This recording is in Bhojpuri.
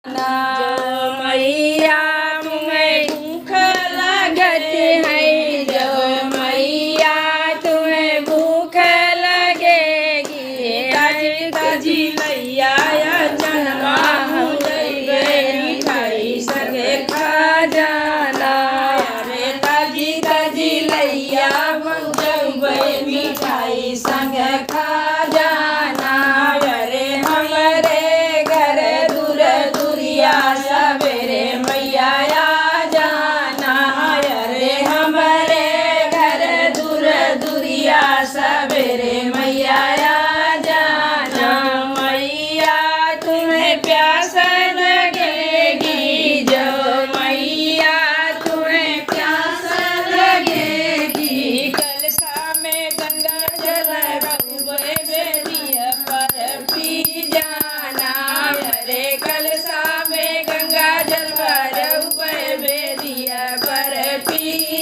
जो मैया तुम्हें भूख लगती है, जो मैया तुम्हें भूख लगेगी, ताजी ताजी लैया जनमा हम लैगे मिठाई संगे खा जाना। अरे ताजी ताजी लैया हम जबै मिठाई संगे खा जाना। अरे हमारे घर दूर दूरिया सवेरे मैया आ जाना। अरे हमारे घर दूर दूरिया सवेरे मैया आ जाना। मैया तुम्हें प्यास लगेगी, जो मैया तुम्हें प्यास लगेगी, कलशा में गंगा जल रखबे बेरिया पर पी जाना। अरे कलशा में गंगा जल रखबे बेरिया पर पी